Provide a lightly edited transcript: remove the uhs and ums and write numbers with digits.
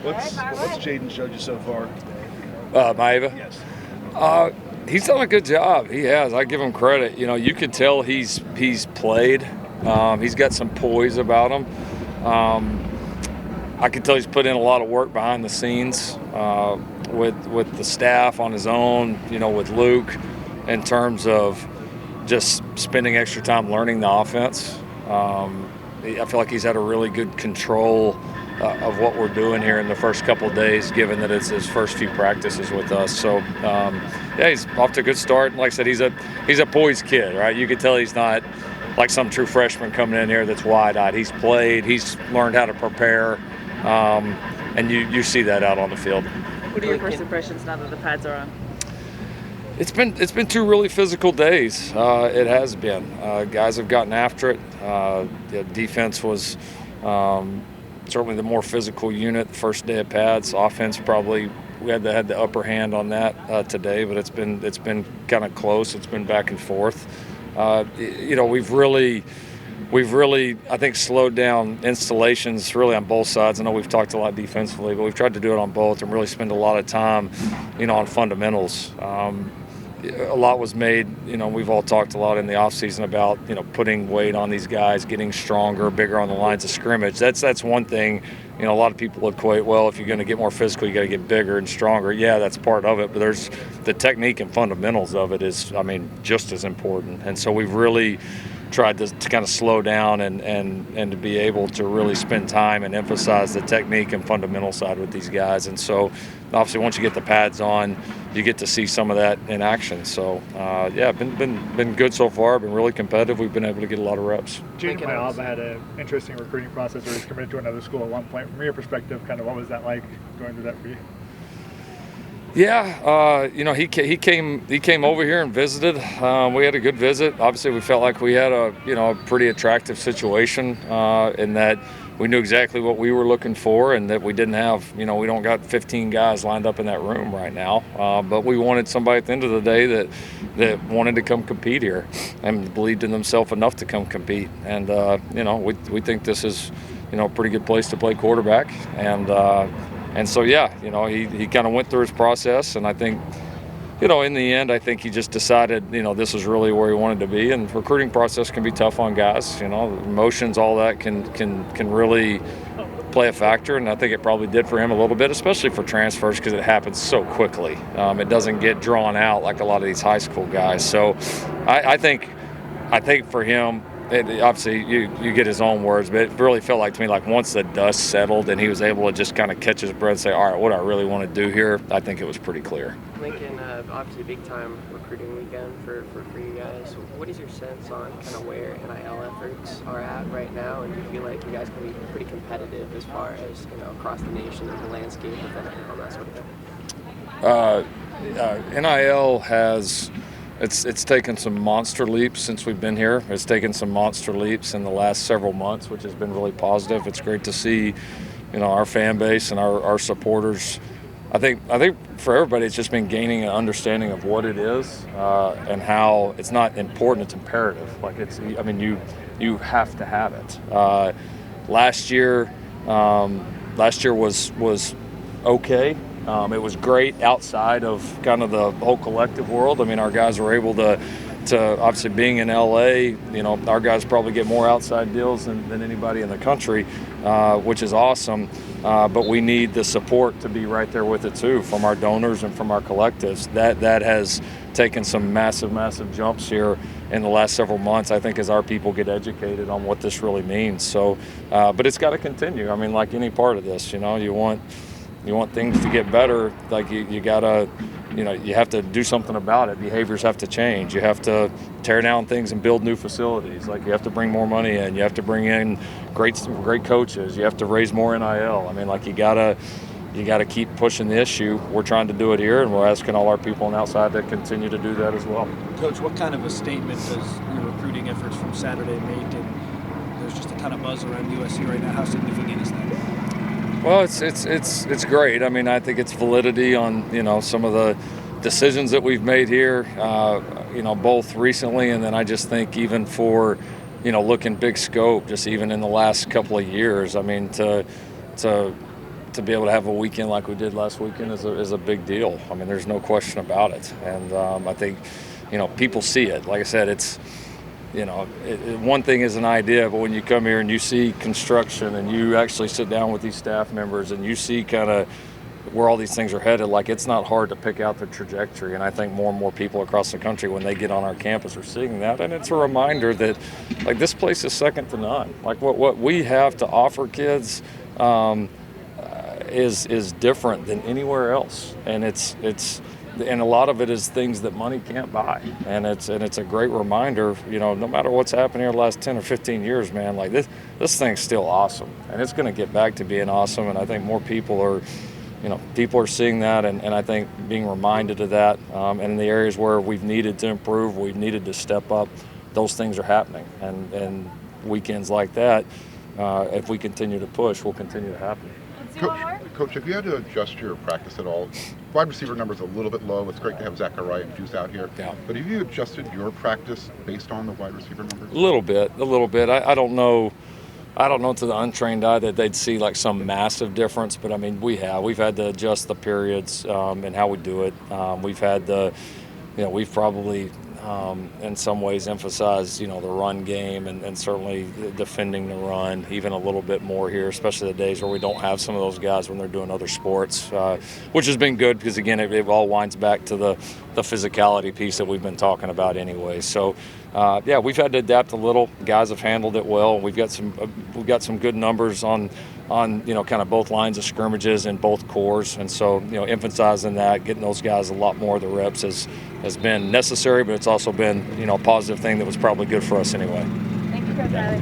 What's Jaden showed you so far? Maeva? Yes. He's done a good job. He has. I give him credit. You know, you can tell he's played. He's got some poise about him. I can tell he's put in a lot of work behind the scenes with the staff on his own. You know, with Luke, in terms of just spending extra time learning the offense. I feel like he's had a really good control of what we're doing here in the first couple of days, given that it's his first few practices with us. So, yeah, he's off to a good start. Like I said, he's a poised kid, right? You can tell he's not like some true freshman coming in here that's wide-eyed. He's played. He's learned how to prepare, and you see that out on the field. What are your first impressions now that the pads are on? It's been 2 really physical days. It has been. Guys have gotten after it. The defense was certainly the more physical unit the first day of pads. Offense probably we had the upper hand on that today, but it's been kind of close. It's been back and forth. You know, we've really I think slowed down installations really on both sides. I know we've talked a lot defensively, but we've tried to do it on both and really spend a lot of time, you know, on fundamentals. A lot was made, you know, we've all talked a lot in the offseason about, you know, putting weight on these guys, getting stronger, bigger on the lines of scrimmage. That's one thing, you know, a lot of people equate, well, if you're going to get more physical, you got to get bigger and stronger. Yeah, that's part of it, but there's the technique and fundamentals of it is, I mean, just as important. And so we've really tried to kind of slow down and to be able to really spend time and emphasize the technique and fundamental side with these guys. And so obviously once you get the pads on, you get to see some of that in action. So yeah, been good so far. Been really competitive. We've been able to get a lot of reps. Jaden Maeva had an interesting recruiting process where he's committed to another school at one point. From your perspective, kind of what was that like going through that for you? Yeah, you know, he came over here and visited. We had a good visit. Obviously, we felt like we had a pretty attractive situation in that we knew exactly what we were looking for, and that we didn't have, you know, we don't got 15 guys lined up in that room right now. But we wanted somebody at the end of the day that wanted to come compete here and believed in themselves enough to come compete. And you know, we think this is, you know, a pretty good place to play quarterback. And so, yeah, you know, he kind of went through his process, and I think, you know, in the end, I think he just decided, you know, this is really where he wanted to be. And recruiting process can be tough on guys, you know, emotions, all that can really play a factor, and I think it probably did for him a little bit, especially for transfers, because it happens so quickly. It doesn't get drawn out like a lot of these high school guys. So I think for him, obviously, you get his own words, but it really felt like to me like once the dust settled and he was able to just kind of catch his breath and say, all right, what do I really want to do here? I think it was pretty clear. Lincoln, obviously big time recruiting weekend for you guys. What is your sense on kind of where NIL efforts are at right now, and do you feel like you guys can be pretty competitive as far as, you know, across the nation and the landscape of NIL and that sort of thing? NIL has. It's taken some monster leaps since we've been here. It's taken some monster leaps in the last several months, which has been really positive. It's great to see, you know, our fan base and our supporters. I think for everybody, it's just been gaining an understanding of what it is and how it's not important; it's imperative. Like I mean, you have to have it. Last year was okay. It was great outside of kind of the whole collective world. I mean, our guys were able to obviously being in LA, you know, our guys probably get more outside deals than anybody in the country, which is awesome. But we need the support to be right there with it too, from our donors and from our collectives. That has taken some massive jumps here in the last several months, I think, as our people get educated on what this really means. So, but it's got to continue. I mean, like any part of this, you know, you want things to get better, like you gotta, you know, you have to do something about it. Behaviors have to change. You have to tear down things and build new facilities. Like you have to bring more money in. You have to bring in great coaches. You have to raise more NIL. I mean, like you gotta keep pushing the issue. We're trying to do it here, and we're asking all our people on the outside to continue to do that as well. Coach, what kind of a statement does your recruiting efforts from Saturday make? And there's just a ton of buzz around USC right now. How significant is that? Well, it's great. I mean, I think it's validity on, you know, some of the decisions that we've made here, you know, both recently, and then I just think even for, you know, looking big scope, just even in the last couple of years. I mean, to to be able to have a weekend like we did last weekend is a big deal. I mean, there's no question about it. And I think, people see it. Like I said, it's, one thing is an idea, but when you come here and you see construction and you actually sit down with these staff members and you see kind of where all these things are headed, like, it's not hard to pick out the trajectory. And I think more and more people across the country, when they get on our campus, are seeing that. And it's a reminder that, like, this place is second to none. Like, what we have to offer kids is different than anywhere else. And and a lot of it is things that money can't buy. And it's a great reminder, no matter what's happened here the last 10 or 15 years, man, like, this thing's still awesome. And it's going to get back to being awesome. And I think more people are seeing that, and I think being reminded of that. And in the areas where we've needed to improve, we've needed to step up, those things are happening. And weekends like that, if we continue to push, will continue to happen. Coach, have you had to adjust your practice at all? Wide receiver numbers a little bit low. It's great to have Zachariah and Juice out here. Yeah. But have you adjusted your practice based on the wide receiver numbers? A little bit. I don't know. I don't know to the untrained eye that they'd see like some massive difference, but I mean, we've had to adjust the periods and how we do it. We've probably in some ways emphasized, the run game and certainly defending the run even a little bit more here, especially the days where we don't have some of those guys when they're doing other sports, which has been good because, again, it all winds back to the physicality piece that we've been talking about anyway. So, we've had to adapt a little. Guys have handled it well. We've got some good numbers on kind of both lines of scrimmages and both cores, and so emphasizing that, getting those guys a lot more of the reps has been necessary, but it's also been a positive thing that was probably good for us anyway. Thank you, Coach Riley.